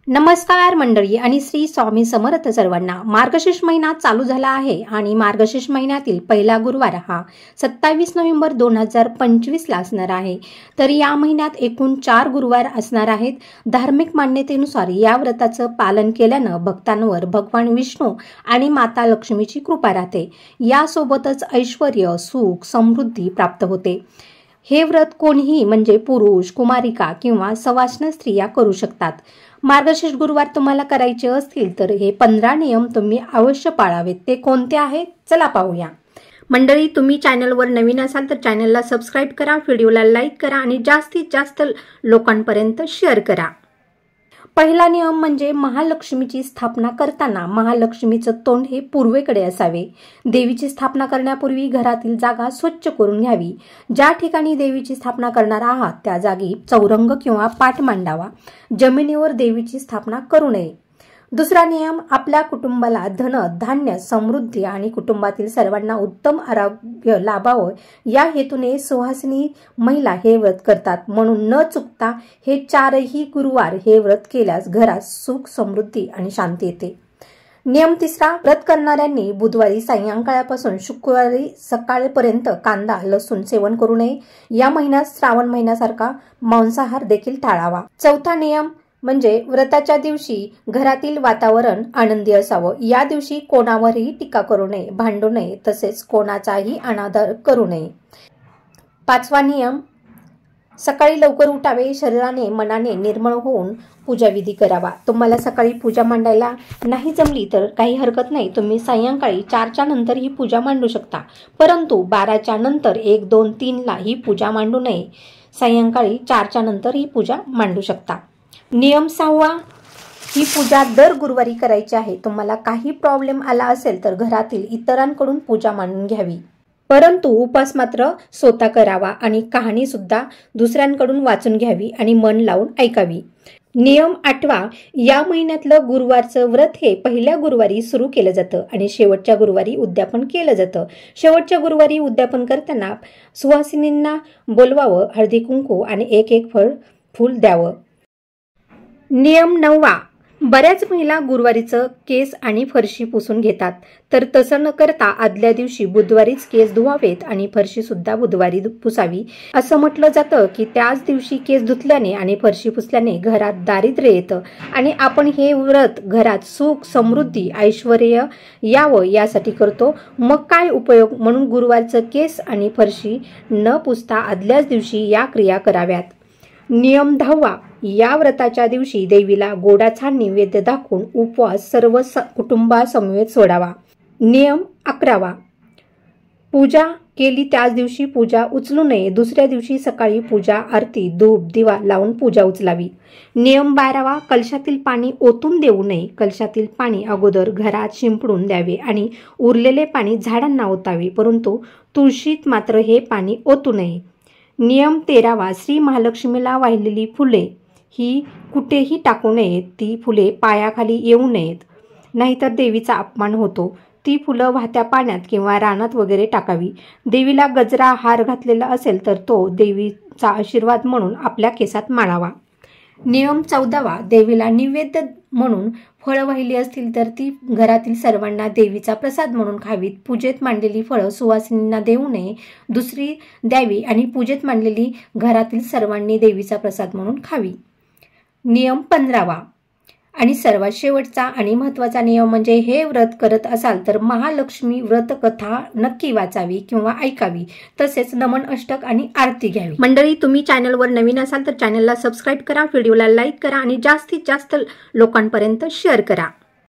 नमस्कार मंडळी आणि श्री स्वामी समर्थ सर्वांना। मार्गशीर्ष महिना चालू झाला आहे आणि मार्गशीर्ष महिन्यातील पहिला गुरुवार हा 27 नोव्हेंबर 2025 ला असणार आहे। तर या महिन्यात एकूण 4 गुरुवार असणार आहेत। धार्मिक मान्यतेनुसार या व्रताचं पालन केल्यानं भक्तांवर भगवान विष्णू आणि माता लक्ष्मीची कृपा राहते। यासोबतच ऐश्वर्य, सुख, समृद्धी प्राप्त होते। हे व्रत कोणीही म्हणजे पुरुष, कुमारिका किंवा सवाष्ण स्त्रिया करू शकतात। मार्गशीर्ष गुरुवार तुम्हाला करायचे असतील तर हे 15 नियम तुम्ही अवश्य पाळावेत। ते कोणते आहेत चला पाहूया। मंडळी, तुम्ही चॅनलवर नवीन असाल तर चॅनलला सबस्क्राइब करा, व्हिडिओला लाईक करा आणि जास्तीत जास्त लोकांपर्यंत शेअर करा। पहिला नियम म्हणजे महालक्ष्मीची स्थापना करताना महालक्ष्मीचं तोंड हे पूर्वेकडे असावे। देवीची स्थापना करण्यापूर्वी घरातील जागा स्वच्छ करून घ्यावी। ज्या ठिकाणी देवीची स्थापना करणार आहात त्या जागी चौरंग किंवा पाट मांडावा। जमिनीवर देवीची स्थापना करू नये। दुसरा नियम, आपल्या कुटुंबाला धन, धान्य, समृद्धी आणि कुटुंबातील सर्वांना उत्तम आरोग्य लाभावं या हेतूने सुहासिनी महिला हे व्रत करतात। म्हणून न चुकता हे 4ही गुरुवार हे व्रत केल्यास घरात सुख, समृद्धी आणि शांती येते। नियम तिसरा, व्रत करणाऱ्यांनी बुधवारी सायंकाळपासून शुक्रवारी सकाळपर्यंत कांदा, लसूण सेवन करू नये। या महिन्यात श्रावण महिन्यासारखा मांसाहार देखील टाळावा। चौथा नियम म्हणजे व्रताच्या दिवशी घरातील वातावरण आनंदी असावं। या दिवशी कोणावरही टीका करू नये, भांडू नये, तसेच कोणाचाही अनादर करू नये। पाचवा नियम, सकाळी लवकर उठावे, शरीराने मनाने निर्मळ होऊन पूजाविधी करावा। तुम्हाला सकाळी पूजा मांडायला नाही जमली तर काही हरकत नाही, तुम्ही सायंकाळी 4च्या नंतर ही पूजा मांडू शकता, परंतु 12च्या नंतर 1, 2, 3 ला ही पूजा मांडू नये। सायंकाळी 4च्या नंतर ही पूजा मांडू शकता। नियम 6वा, ही पूजा दर गुरुवारी करायची आहे। तुम्हाला काही प्रॉब्लेम आला असेल तर घरातील इतरांकडून पूजा मांडून घ्यावी, परंतु उपास मात्र स्वतः करावा आणि कहाणी सुद्धा दुसऱ्यांकडून वाचून घ्यावी आणि मन लावून ऐकावी। नियम 8वा, या महिन्यातलं गुरुवारचं व्रत हे पहिल्या गुरुवारी सुरू केलं जातं आणि शेवटच्या गुरुवारी उद्यापन केलं जातं। शेवटच्या गुरुवारी उद्यापन करताना सुहासिनींना बोलवावं, हळदी कुंकू आणि एक फूल द्यावं। नियम 9वा, बऱ्याच महिला गुरुवारीचं केस आणि फरशी पुसून घेतात, तर तसं न करता आदल्या दिवशी बुधवारीच केस धुवावेत आणि फरशी सुद्धा बुधवारी पुसावी। असं म्हटलं जातं की त्याच दिवशी केस धुतल्याने आणि फरशी पुसल्याने घरात दारिद्र्य येतं आणि आपण हे व्रत घरात सुख, समृद्धी, ऐश्वर्य यावं यासाठी करतो। मग काय उपयोग, म्हणून गुरुवारचं केस आणि फरशी न पुसता आदल्याच दिवशी या क्रिया कराव्यात। नियम 10वा, या व्रताच्या दिवशी देवीला गोडाचा नैवेद्य दाखवून उपवास सर्व कुटुंबासमवेत सोडावा। नियम 11वा, पूजा केली त्याच दिवशी पूजा उचलू नये। दुसऱ्या दिवशी सकाळी पूजा, आरती, धूप, दिवा लावून पूजा उचलावी। नियम 12वा, कलशातील पाणी ओतून देऊ नये। कलशातील पाणी अगोदर घरात शिंपडून द्यावे आणि उरलेले पाणी झाडांना ओतावे, परंतु तुळशीत मात्र हे पाणी ओतू नये। नियम 13वा, श्री महालक्ष्मीला वाहिलेली फुले ही कुठेही टाकू नयेत। ती फुले पायाखाली येऊ नयेत, नाहीतर देवीचा अपमान होतो। ती फुलं वाहत्या पाण्यात किंवा रानात वगैरे टाकावी। देवीला गजरा, हार घातलेला असेल तर तो देवीचा आशीर्वाद म्हणून आपल्या केसात माळावा। नियम 14वा, देवीला नैवेद्य म्हणून फळं वाहिली असतील तर ती घरातील सर्वांना देवीचा प्रसाद म्हणून खावीत। पूजेत मांडलेली फळं सुवासिनींना देऊ नये, दुसरी द्यावी आणि पूजेत मांडलेली घरातील सर्वांनी देवीचा प्रसाद म्हणून खावी। नियम 15वा आणि सर्वात शेवटचा आणि महत्त्वाचा नियम म्हणजे हे व्रत करत असाल तर महालक्ष्मी व्रत कथा नक्की वाचावी किंवा ऐकावी, तसेच नमन अष्टक आणि आरती घ्यावी। मंडळी, तुम्ही चॅनलवर नवीन असाल तर चॅनलला सबस्क्राइब करा, व्हिडिओला लाईक करा आणि जास्तीत जास्त लोकांपर्यंत शेअर करा।